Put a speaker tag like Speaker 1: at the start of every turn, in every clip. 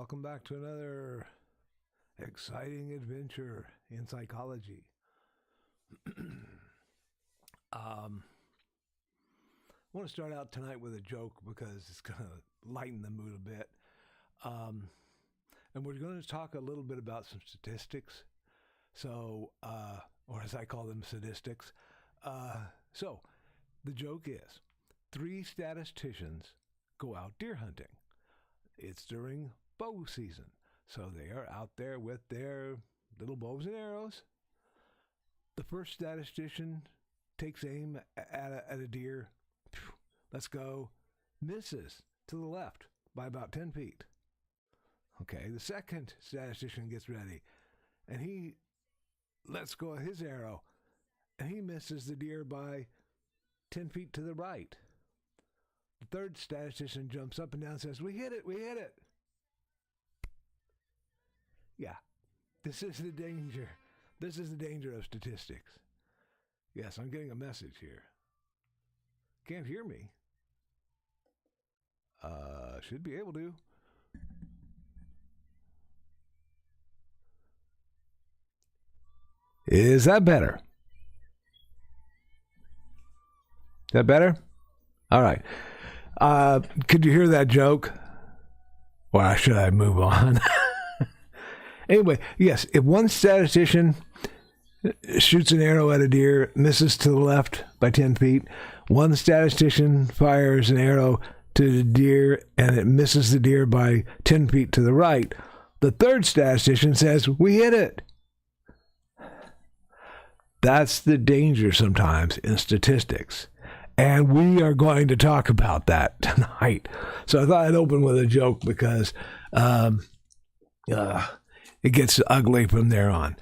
Speaker 1: welcome back to another exciting adventure in psychology. I want to start out tonight with a joke because it's going to lighten the mood a bit. And we're going to talk a little bit about some statistics. So, or as I call them, sadistics. So, the joke is 3 statisticians go out deer hunting. It's during bow season. So they are out there with their little bows and arrows. The first statistician takes aim at a deer. Let's go. Misses to the left by about 10 feet. Okay, the second statistician gets ready, and he lets go of his arrow, and he misses the deer by 10 feet to the right. The third statistician jumps up and down and says, "We hit it, we hit it." Yeah, this is the danger. This is the danger of statistics. Yes, I'm getting a message here. Can't hear me. Should be able to. Is that better? Is that better? All right. Could you hear that joke? Or should I move on? Anyway, yes, if one statistician shoots an arrow at a deer, misses to the left by 10 feet, one statistician fires an arrow to the deer and it misses the deer by 10 feet to the right, the third statistician says, "We hit it." That's the danger sometimes in statistics. And we are going to talk about that tonight. So I thought I'd open with a joke because it gets ugly from there on.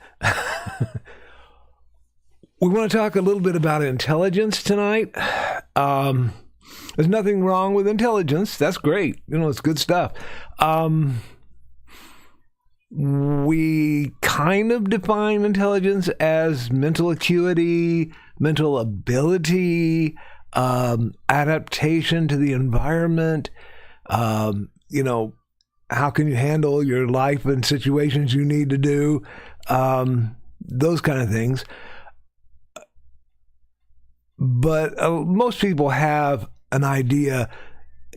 Speaker 1: We want to talk a little bit about intelligence tonight. There's nothing wrong with intelligence. That's great. It's good stuff. We kind of define intelligence as mental acuity, mental ability, adaptation to the environment, how can you handle your life and situations you need to do, those kind of things. But most people have an idea,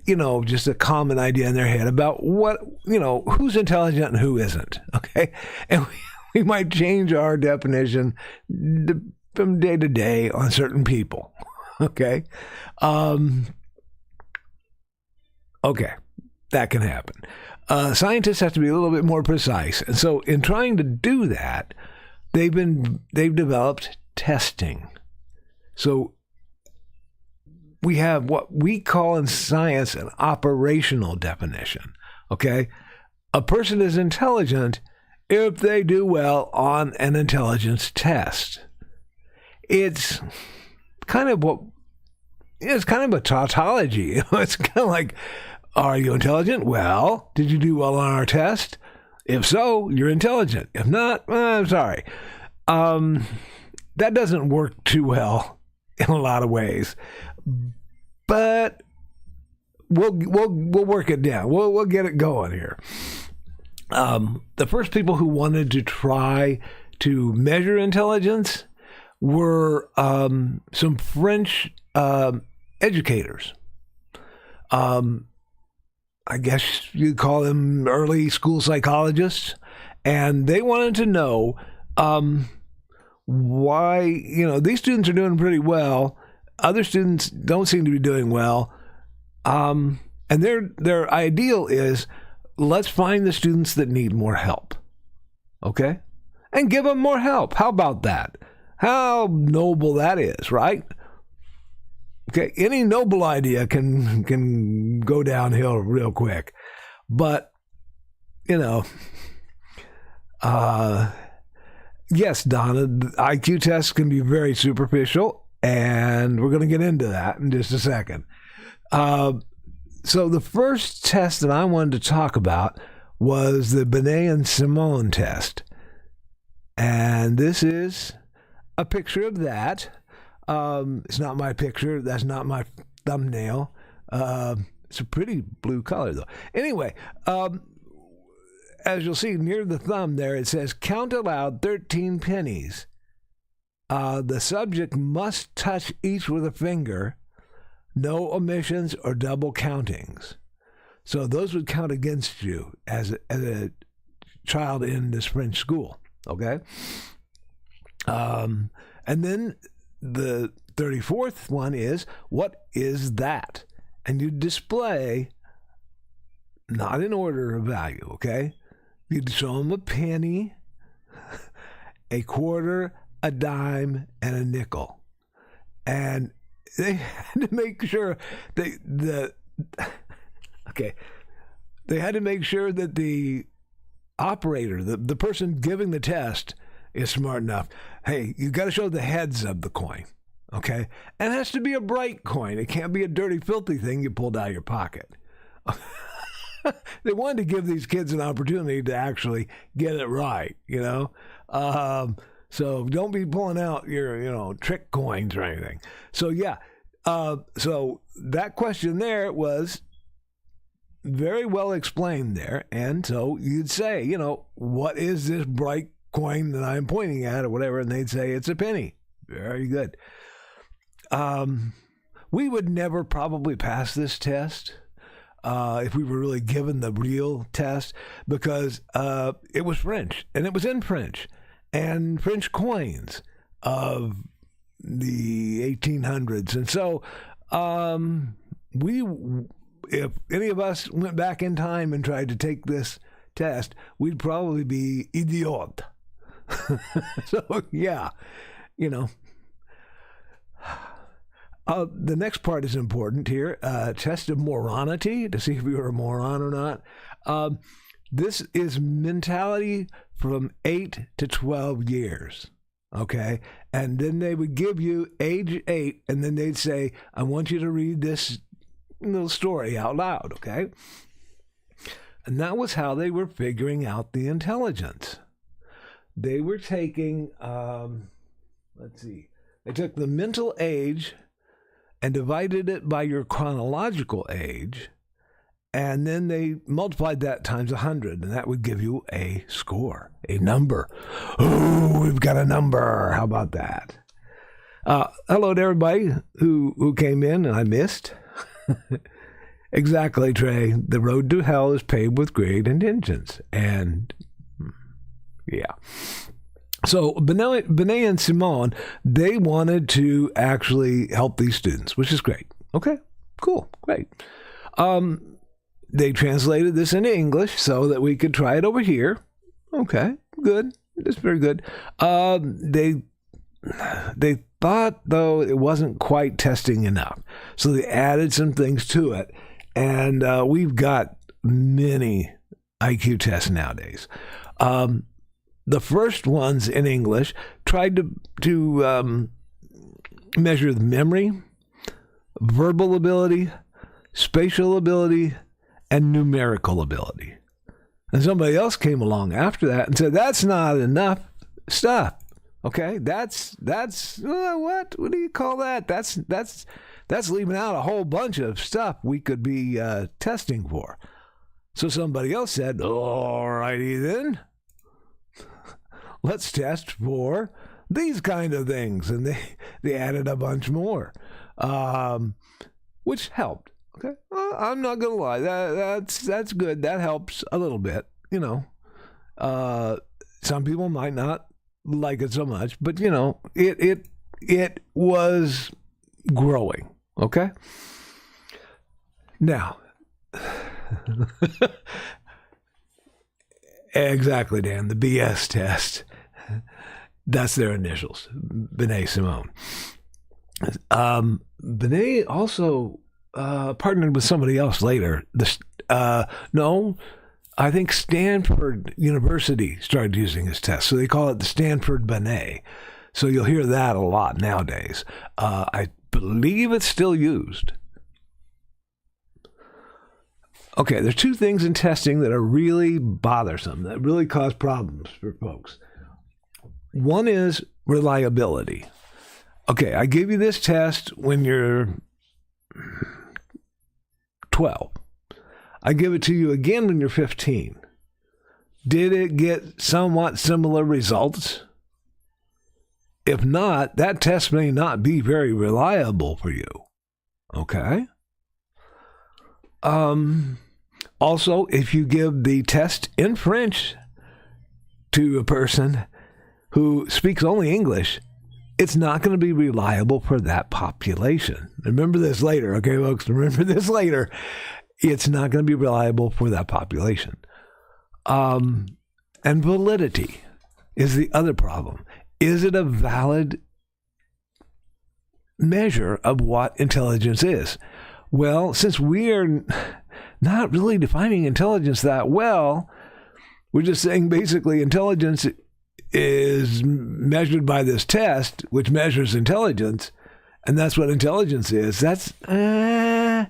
Speaker 1: just a common idea in their head about what, who's intelligent and who isn't, okay? And we might change our definition from day to day on certain people, okay? Okay, that can happen. Scientists have to be a little bit more precise. And so in trying to do that, they've developed testing. So we have what we call in science an operational definition, okay? A person is intelligent if they do well on an intelligence test. It's kind of a tautology. It's kind of like, are you intelligent? Well, did you do well on our test? If so, you're intelligent. If not, I'm sorry. That doesn't work too well in a lot of ways, but we'll work it down. We'll get it going here. The first people who wanted to try to measure intelligence were some French educators. I guess you'd call them early school psychologists, and they wanted to know why, these students are doing pretty well, other students don't seem to be doing well, and their ideal is, let's find the students that need more help, okay? And give them more help. How about that? How noble that is, right? Okay, any noble idea can go downhill real quick. But, yes, Donna, the IQ tests can be very superficial, and we're going to get into that in just a second. So the first test that I wanted to talk about was the Binet and Simon test. And this is a picture of that. It's not my picture. That's not my thumbnail. It's a pretty blue color, though. Anyway, as you'll see near the thumb there, it says, count aloud 13 pennies. The subject must touch each with a finger. No omissions or double countings. So those would count against you as a child in this French school, okay? And then the 34th one is, what is that? And you display, not in order of value, okay? You'd show them a penny, a quarter, a dime, and a nickel. And they had to make sure they had to make sure that the operator, the person giving the test, is smart enough. Hey, you got to show the heads of the coin, okay? And it has to be a bright coin. It can't be a dirty, filthy thing you pulled out of your pocket. They wanted to give these kids an opportunity to actually get it right, you know? So don't be pulling out your, trick coins or anything. So, yeah. So that question there was very well explained there. And so you'd say, what is this bright coin that I'm pointing at or whatever? And they'd say, it's a penny. Very good. We would never probably pass this test if we were really given the real test, because it was French, and it was in French, and French coins of the 1800s. And so if any of us went back in time and tried to take this test, we'd probably be idiot. So, yeah, the next part is important here. Test of moronity, to see if you're a moron or not. This is mentality from 8 to 12 years, okay? And then they would give you age 8, and then they'd say, I want you to read this little story out loud, okay? And that was how they were figuring out the intelligence. They were taking, they took the mental age and divided it by your chronological age, and then they multiplied that times 100, and that would give you a score, a number. Oh, we've got a number. How about that? Hello to everybody who came in and I missed. Exactly, Trey. The road to hell is paved with great intentions. And, yeah. So Benet and Simone, they wanted to actually help these students, which is great. Okay, cool, great. They translated this into English so that we could try it over here. Okay, good. That's very good. They thought, though, it wasn't quite testing enough. So they added some things to it. And we've got many IQ tests nowadays. The first ones in English tried to measure the memory, verbal ability, spatial ability, and numerical ability. And somebody else came along after that and said, that's not enough stuff. Okay, that's what do you call that? That's leaving out a whole bunch of stuff we could be testing for. So somebody else said, all righty then, let's test for these kind of things. And they added a bunch more, which helped. Okay, I'm not gonna lie, that's good. That helps a little bit. Some people might not like it so much, but it was growing. Okay. Now, exactly, Dan. The BS test. That's their initials. Benet Simone. Benet also partnered with somebody else later. I think Stanford University started using this test. So they call it the Stanford Benet. So you'll hear that a lot nowadays. I believe it's still used. Okay, there's two things in testing that are really bothersome, that really cause problems for folks. One is reliability. Okay, I gave you this test when you're 12. I give it to you again when you're 15. Did it get somewhat similar results? If not, that test may not be very reliable for you. Okay? Also, if you give the test in French to a person who speaks only English, it's not going to be reliable for that population. Remember this later, okay, folks? Remember this later. It's not going to be reliable for that population. And validity is the other problem. Is it a valid measure of what intelligence is? Well, since we are not really defining intelligence that well, we're just saying basically intelligence is measured by this test, which measures intelligence, and that's what intelligence is. That's, I'm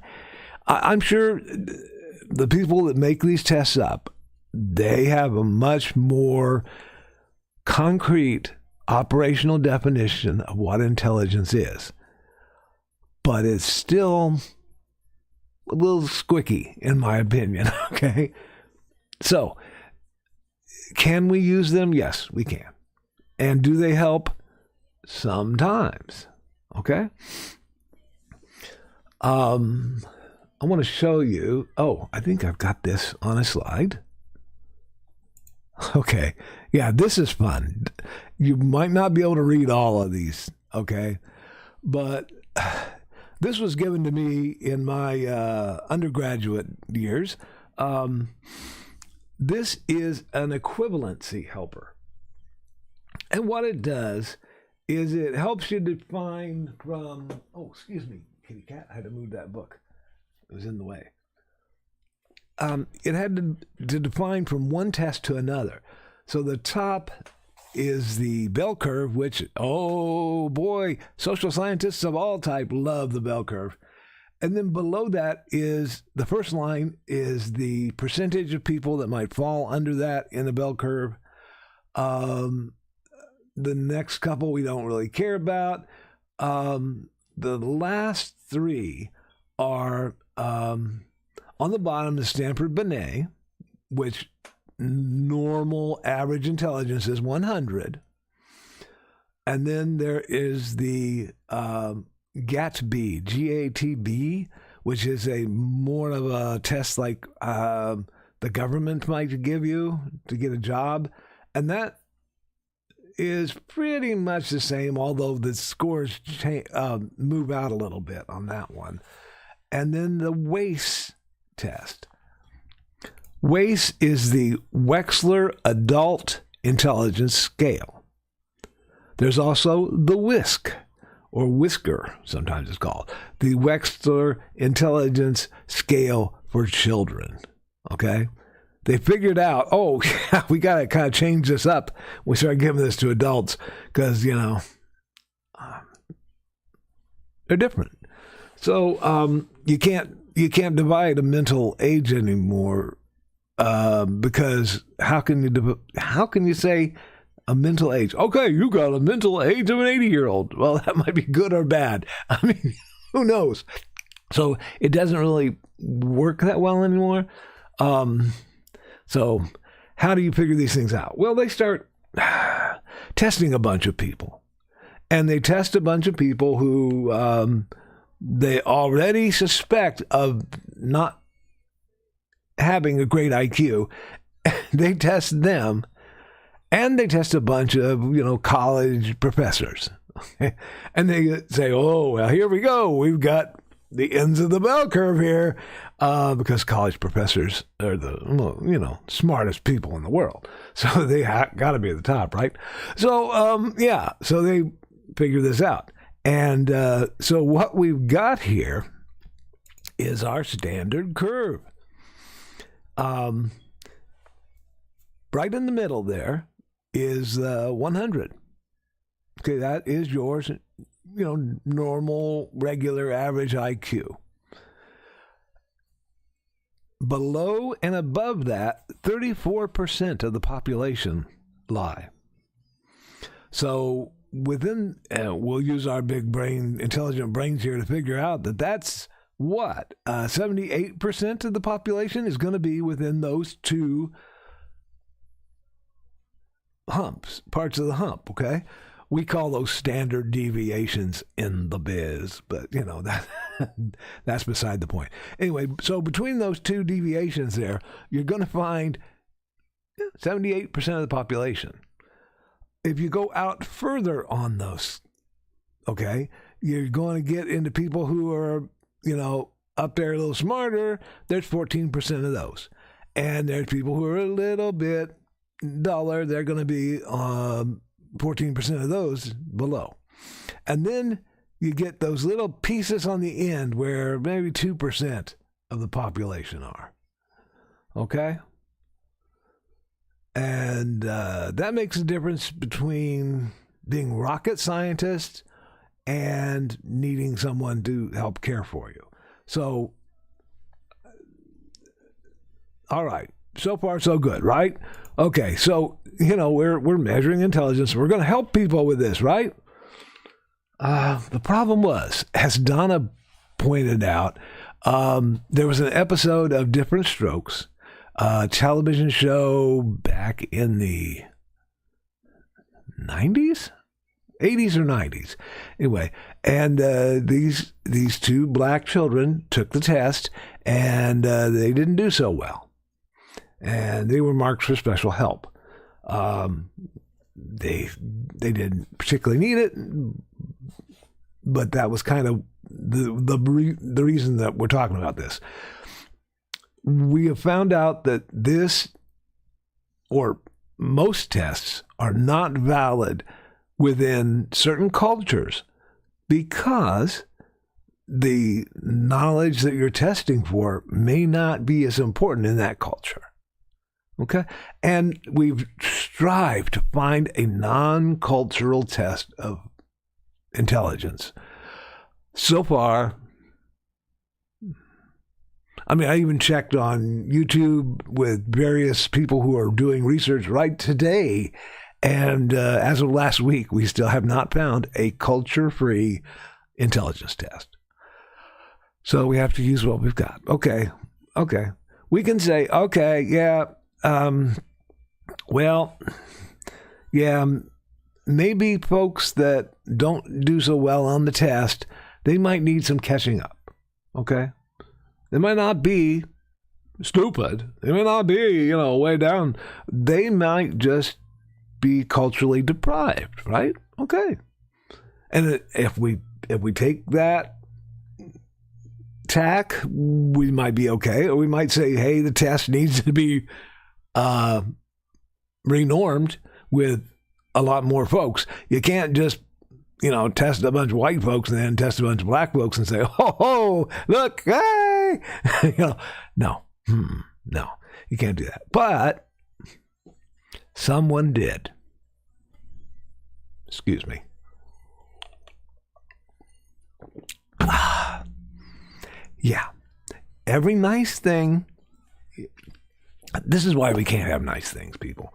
Speaker 1: sure the people that make these tests up, they have a much more concrete operational definition of what intelligence is. But it's still a little squicky, in my opinion, okay? So, can we use them? Yes, we can. And do they help? Sometimes, okay? I want to show you, I think I've got this on a slide. Okay, yeah, this is fun. You might not be able to read all of these, okay? But this was given to me in my undergraduate years. This is an equivalency helper. And what it does is it helps you define from, excuse me, kitty cat, I had to move that book. It was in the way. It had to define from one test to another. So the top is the bell curve, which, oh boy, social scientists of all type love the bell curve. And then below that is, the first line is the percentage of people that might fall under that in the bell curve. The next couple we don't really care about. The last three are on the bottom is Stanford-Binet, which normal average intelligence is 100. And then there is the GATB, G-A-T-B, which is a more of a test like the government might give you to get a job. And that is pretty much the same, although the scores move out a little bit on that one. And then the WACE test. WACE is the Wechsler Adult Intelligence Scale. There's also the WISC, or Whisker, sometimes it's called, the Wechsler Intelligence Scale for Children. Okay? They figured out, we got to kind of change this up. We start giving this to adults because, they're different. So you can't divide a mental age anymore because how can you say a mental age? Okay, you got a mental age of an 80-year-old. Well, that might be good or bad. I mean, who knows? So it doesn't really work that well anymore. So how do you figure these things out? Well, they start testing a bunch of people. And they test a bunch of people who they already suspect of not having a great IQ. They test them. And they test a bunch of, college professors. And they say, well, here we go. We've got the ends of the bell curve here. Because college professors are the, smartest people in the world. So they got to be at the top, right? So, so they figure this out. And so what we've got here is our standard curve. Right in the middle there is 100. Okay, that is yours, normal, regular, average IQ. Below and above that, 34% of the population lie. So within, we'll use our big brain, intelligent brains here to figure out that's what? 78% of the population is going to be within those two parts of the hump, okay? We call those standard deviations in the biz, but that's beside the point. Anyway, so between those two deviations there, you're going to find 78% of the population. If you go out further on those, okay, you're going to get into people who are, up there a little smarter. There's 14% of those. And there's people who are a little bit duller. They're going to be 14% of those below. And then you get those little pieces on the end where maybe 2% of the population are. Okay? And that makes a difference between being rocket scientists and needing someone to help care for you. So, all right. So far, so good, right? Okay, so, we're measuring intelligence. We're going to help people with this, right? The problem was, as Donna pointed out, there was an episode of Different Strokes, a television show back in the 90s? 80s or 90s. Anyway, and these two black children took the test, and they didn't do so well. And they were marked for special help. They didn't particularly need it, but that was kind of the reason that we're talking about this. We have found out that this, or most tests, are not valid within certain cultures because the knowledge that you're testing for may not be as important in that culture. Okay? And we've strived to find a non-cultural test of intelligence. So far, I even checked on YouTube with various people who are doing research right today, and as of last week, we still have not found a culture-free intelligence test. So we have to use what we've got. Okay. We can say, maybe folks that don't do so well on the test, they might need some catching up, okay? They might not be stupid. They may not be, way down. They might just be culturally deprived, right? Okay. And if we take that tack, we might be okay. Or we might say, hey, the test needs to be renormed with a lot more folks. You can't just, test a bunch of white folks and then test a bunch of black folks and say, oh, look, hey. No, you can't do that. But someone did. Excuse me. Yeah. Every nice thing. This is why we can't have nice things, people.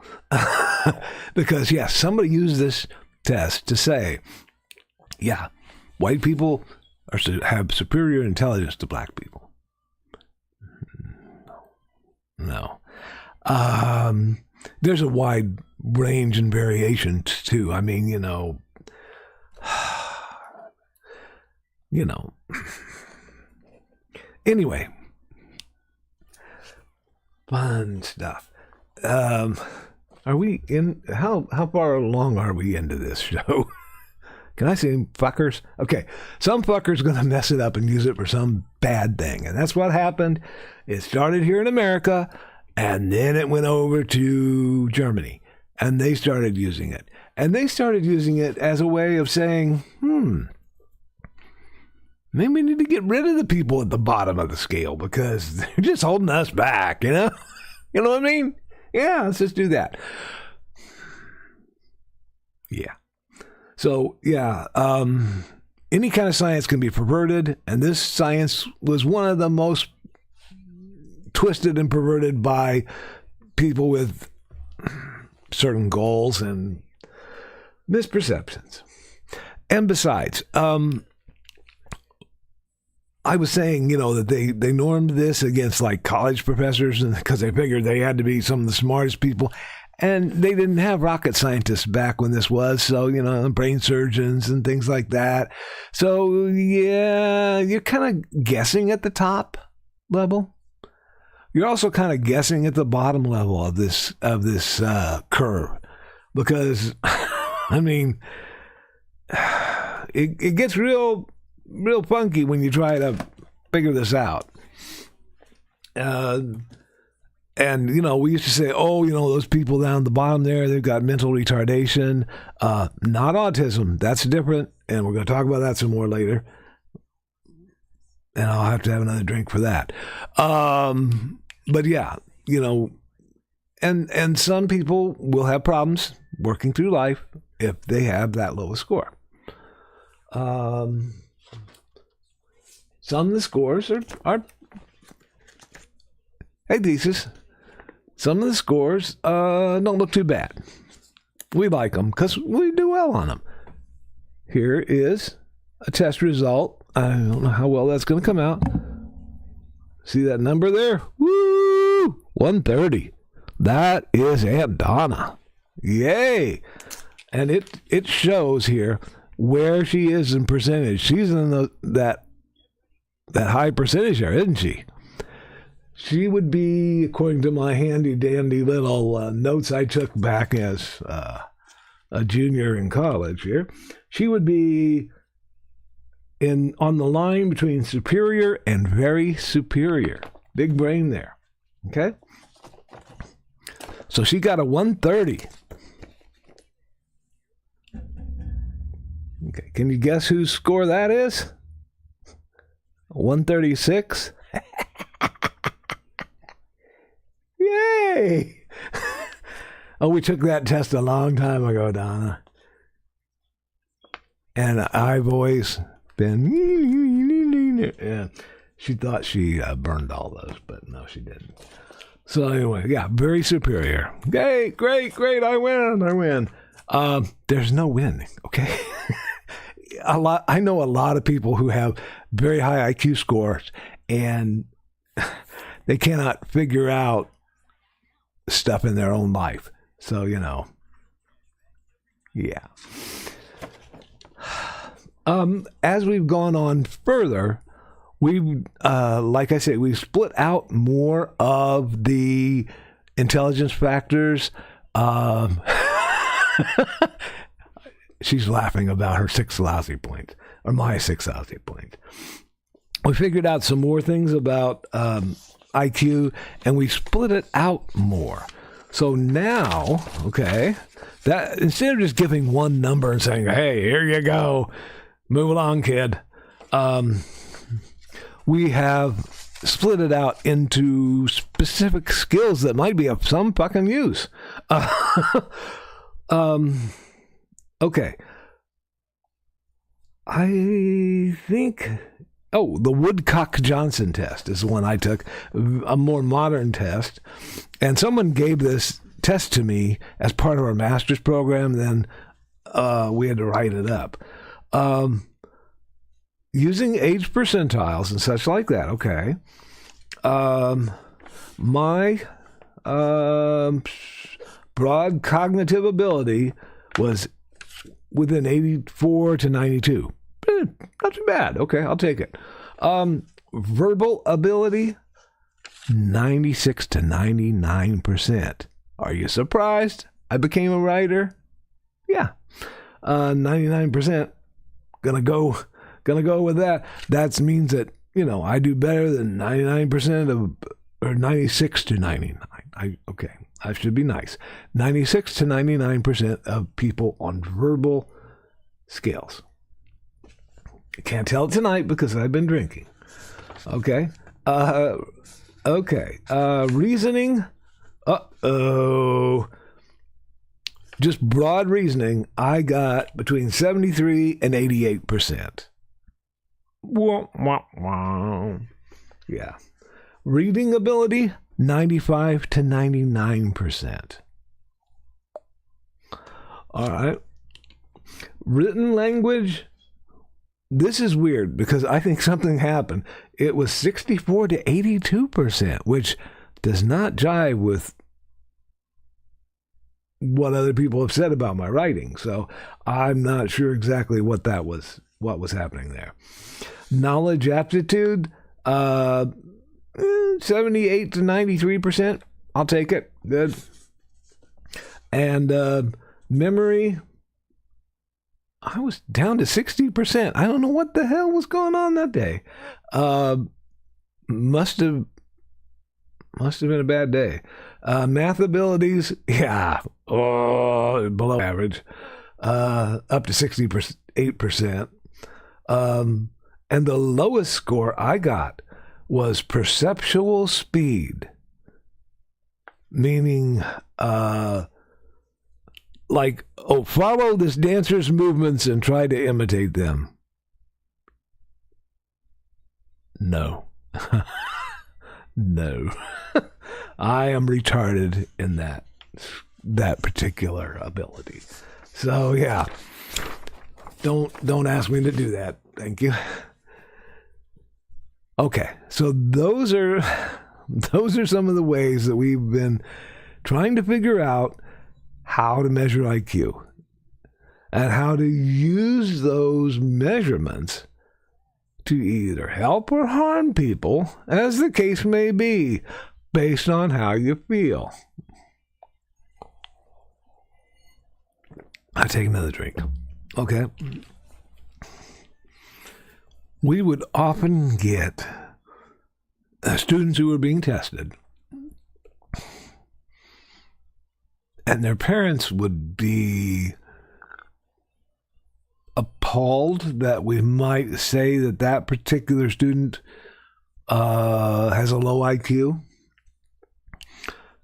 Speaker 1: Because, yes, somebody used this test to say, yeah, white people have superior intelligence to black people. No. There's a wide range and variation, too. Anyway. Fun stuff. Are we in? How far along are we into this show? Can I say fuckers? Okay, some fucker's going to mess it up and use it for some bad thing. And that's what happened. It started here in America, and then it went over to Germany. And they started using it. And they started using it as a way of saying, maybe we need to get rid of the people at the bottom of the scale because they're just holding us back, You know what I mean? Yeah, let's just do that. Yeah. So, yeah, any kind of science can be perverted, and this science was one of the most twisted and perverted by people with certain goals and misperceptions. And besides, I was saying, that they normed this against like college professors and because they figured they had to be some of the smartest people. And they didn't have rocket scientists back when this was, so, brain surgeons and things like that. So, yeah, you're kind of guessing at the top level. You're also kind of guessing at the bottom level of this curve. Because, I mean, it gets real funky when you try to figure this out. And, we used to say, those people down at the bottom there, they've got mental retardation. Not autism. That's different. And we're going to talk about that some more later. And I'll have to have another drink for that. But yeah, and some people will have problems working through life if they have that low a score. Some of the scores are hey, thesis. Some of the scores don't look too bad. We like them because we do well on them. Here is a test result. I don't know how well that's going to come out. See that number there? Woo! 130. That is Aunt Donna. Yay! And it shows here where she is in percentage. She's in that high percentage there, isn't she? She would be, according to my handy-dandy little notes I took back as a junior in college here, she would be on the line between superior and very superior. Big brain there. Okay? So she got a 130. Okay, can you guess whose score that is? 136? Yay! Oh, we took that test a long time ago, Donna. And I've always been... Yeah, she thought she burned all those, but no, she didn't. So anyway, yeah, very superior. Hey, great, I win. There's no win, okay? I know a lot of people who have very high IQ scores, and they cannot figure out stuff in their own life. So, yeah. As we've gone on further, we've, like I said, we've split out more of the intelligence factors. She's laughing about her 6 lousy points, or my 6 lousy points. We figured out some more things about IQ, and we split it out more. So now, okay, that instead of just giving one number and saying, hey, here you go, move along, kid, we have split it out into specific skills that might be of some fucking use. Okay. I think... Oh, the Woodcock-Johnson test is the one I took, a more modern test. And someone gave this test to me as part of our master's program, then we had to write it up. Using age percentiles and such like that, okay. My broad cognitive ability was within 84 to 92. Not too bad. Okay, I'll take it. Verbal ability, 96 to 99%. Are you surprised I became a writer? Yeah. 99%. Gonna go with that. That means that, I do better than 99% of, or 96 to 99. Okay, I should be nice. 96 to 99% of people on verbal scales. I can't tell it tonight because I've been drinking. Okay. Okay. Reasoning. Just broad reasoning, I got between 73 and 88%. Yeah. Reading ability, 95 to 99%. All right. Written language. This is weird because I think something happened. It was 64 to 82%, which does not jive with what other people have said about my writing. So I'm not sure exactly what was happening there. Knowledge aptitude, 78 to 93%. I'll take it. Good. And memory, I was down to 60%. I don't know what the hell was going on that day. Must have been a bad day. Math abilities, yeah, below average. Up to 68%. And the lowest score I got was perceptual speed, meaning follow this dancer's movements and try to imitate them. No. No. I am retarded in that particular ability. So yeah. Don't ask me to do that. Thank you. Okay, so those are some of the ways that we've been trying to figure out how to measure IQ and how to use those measurements to either help or harm people, as the case may be, based on how you feel. I take another drink. Okay. We would often get students who were being tested, and their parents would be appalled that we might say that particular student has a low IQ.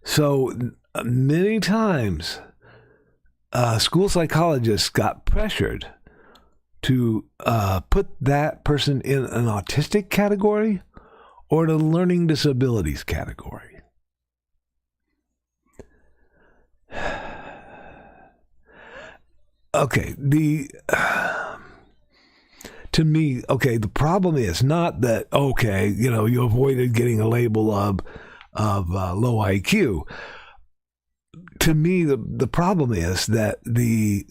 Speaker 1: So many times, school psychologists got pressured to put that person in an autistic category or the learning disabilities category. Okay, the problem is not that, you avoided getting a label of low IQ. To me, the problem is that the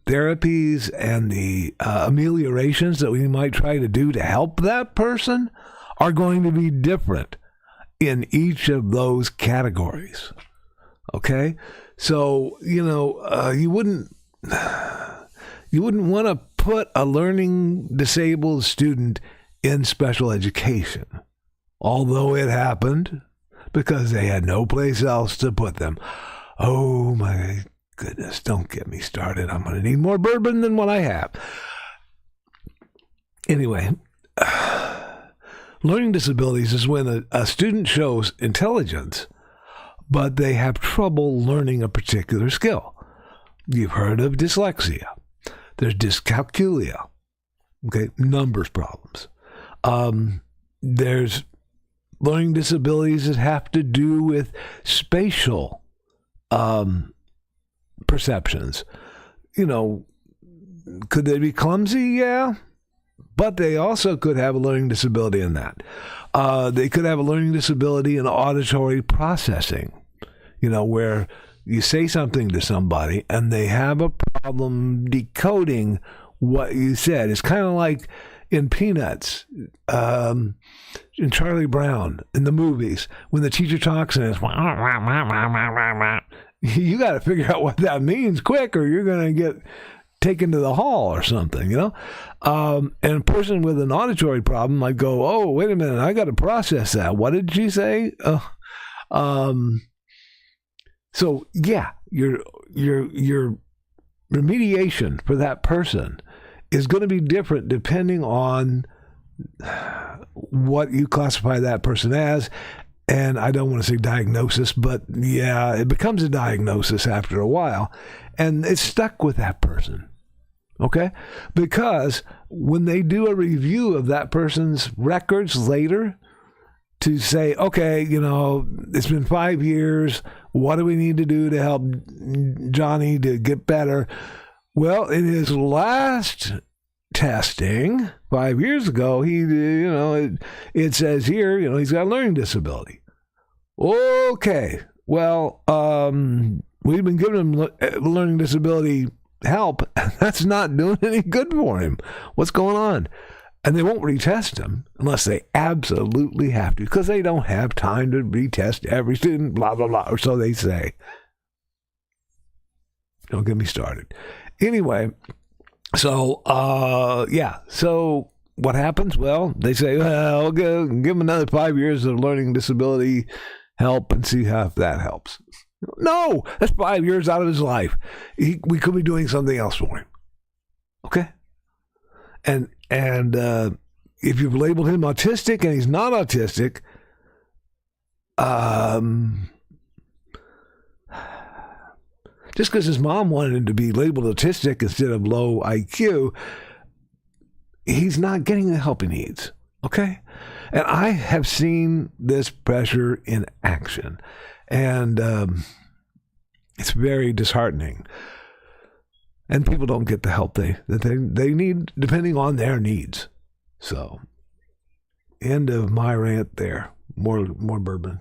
Speaker 1: therapies and the ameliorations that we might try to do to help that person are going to be different in each of those categories. Okay? So, you wouldn't want to put a learning disabled student in special education, although it happened because they had no place else to put them. Oh my goodness, don't get me started. I'm going to need more bourbon than what I have. Anyway, learning disabilities is when a student shows intelligence, but they have trouble learning a particular skill. You've heard of dyslexia. There's dyscalculia, okay, numbers problems. There's learning disabilities that have to do with spatial perceptions. Could they be clumsy? Yeah. But they also could have a learning disability in that. They could have a learning disability in auditory processing, where you say something to somebody and they have a problem decoding what you said. It's kind of like in Peanuts, in Charlie Brown, in the movies, when the teacher talks and it's, you got to figure out what that means quick or you're going to get taken to the hall or something, And a person with an auditory problem might go, oh, wait a minute, I got to process that. What did she say? So yeah, your remediation for that person is going to be different depending on what you classify that person as. And I don't want to say diagnosis, but yeah, it becomes a diagnosis after a while. And it's stuck with that person. Okay? Because when they do a review of that person's records later to say, okay, it's been 5 years. What do we need to do to help Johnny to get better? Well, in his last testing 5 years ago, it says here, he's got a learning disability. Okay, Well, we've been giving him learning disability help. That's not doing any good for him. What's going on? And they won't retest him unless they absolutely have to, because they don't have time to retest every student, blah, blah, blah, or so they say. Don't get me started. Anyway, so, so what happens? Well, they say, well, give him another 5 years of learning disability help and see how if that helps. No, that's 5 years out of his life. We could be doing something else for him. Okay? And if you've labeled him autistic and he's not autistic, just because his mom wanted him to be labeled autistic instead of low IQ, he's not getting the help he needs. Okay? And I have seen this pressure in action. And it's very disheartening. And people don't get the help they need depending on their needs. So, end of my rant there. More bourbon.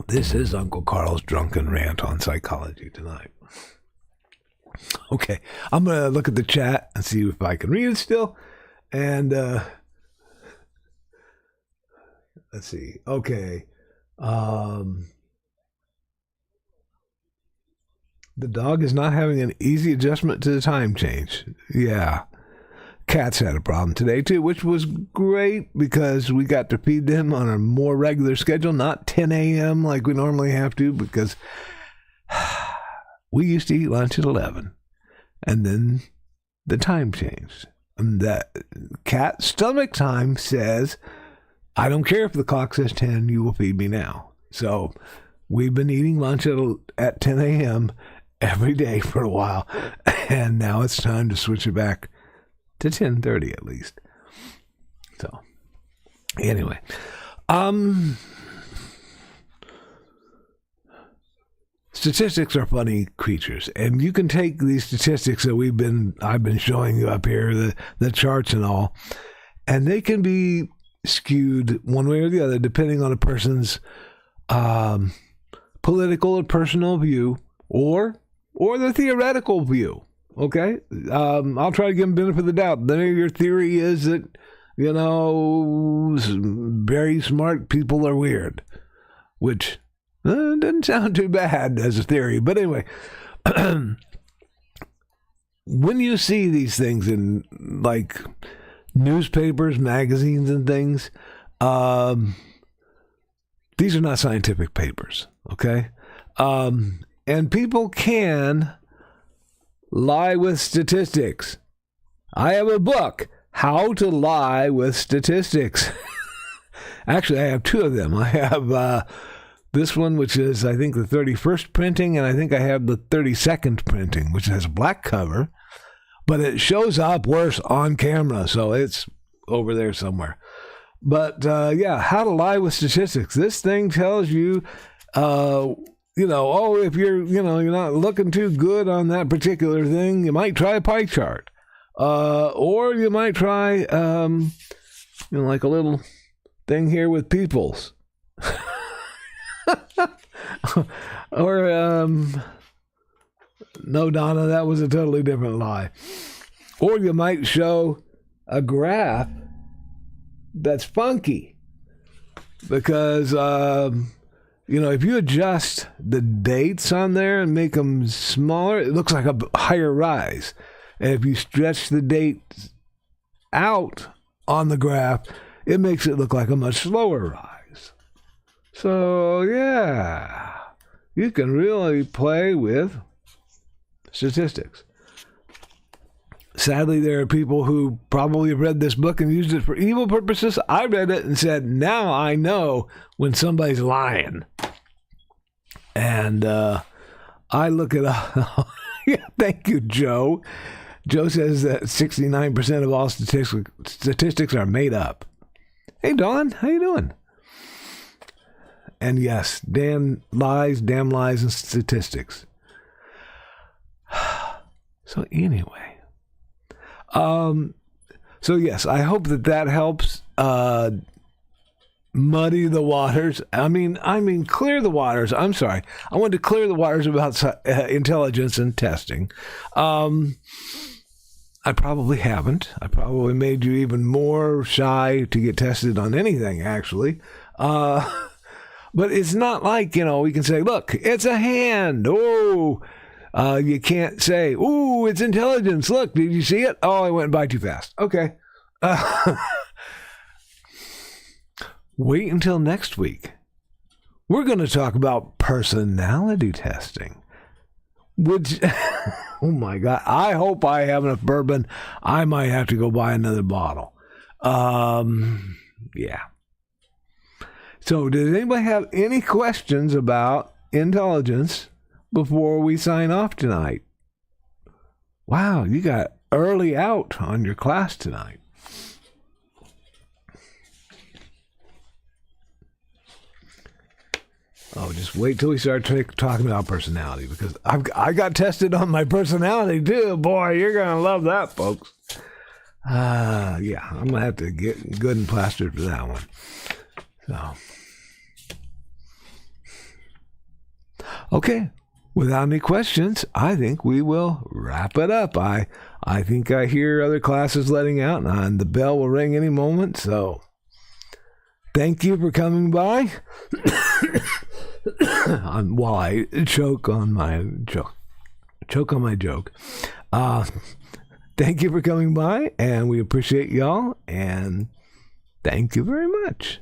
Speaker 1: This is Uncle Karl's drunken rant on psychology tonight. Okay, I'm going to look at the chat and see if I can read it still. And let's see. Okay. The dog is not having an easy adjustment to the time change. Yeah. Cats had a problem today, too, which was great because we got to feed them on a more regular schedule, not 10 a.m. like we normally have to, because we used to eat lunch at 11, and then the time changed. And that cat stomach time says, I don't care if the clock says 10, you will feed me now. So we've been eating lunch at 10 a.m. every day for a while, and now it's time to switch it back to 10:30 at least. So anyway, statistics are funny creatures, and you can take these statistics that I've been showing you up here, the charts and all, and they can be skewed one way or the other depending on a person's political or personal view or the theoretical view. Okay, I'll try to give them benefit of the doubt. Then your theory is that, very smart people are weird, which doesn't sound too bad as a theory. But anyway, when you see these things in like newspapers, magazines, and things, these are not scientific papers. Okay, and people can lie with statistics. I have a book, How to Lie with Statistics. Actually, I have two of them. I have this one, which is, I think, the 31st printing, and I think I have the 32nd printing, which has a black cover, but it shows up worse on camera, so it's over there somewhere. But, How to Lie with Statistics. This thing tells you, if you're not looking too good on that particular thing, you might try a pie chart. Or you might try, like a little thing here with peoples. Or, no, Donna, that was a totally different lie. Or you might show a graph that's funky. Because, if you adjust the dates on there and make them smaller, it looks like a higher rise. And if you stretch the dates out on the graph, it makes it look like a much slower rise. So, yeah, you can really play with statistics. Sadly, there are people who probably have read this book and used it for evil purposes. I read it and said, now I know when somebody's lying. And I look it up. Yeah, thank you, Joe. Joe says that 69% of all statistics are made up. Hey, Dawn, how you doing? And yes, damn lies, and statistics. So anyway, so yes, I hope that helps. muddy the waters. I mean, clear the waters. I'm sorry. I wanted to clear the waters about intelligence and testing. I probably haven't. I probably made you even more shy to get tested on anything, actually. But it's not like, we can say, look, it's a hand. Oh, you can't say, ooh, it's intelligence. Look, did you see it? Oh, I went by too fast. Okay. Wait until next week. We're going to talk about personality testing. Which, oh my God, I hope I have enough bourbon. I might have to go buy another bottle. Yeah. So, does anybody have any questions about intelligence before we sign off tonight? Wow, you got early out on your class tonight. Oh, just wait till we start talking about personality, because I got tested on my personality too. Boy, you're going to love that, folks. Yeah, I'm going to have to get good and plastered for that one. So, okay, without any questions, I think we will wrap it up. I think I hear other classes letting out, and the bell will ring any moment, so thank you for coming by. While I choke on my joke. Thank you for coming by, and we appreciate y'all, and thank you very much.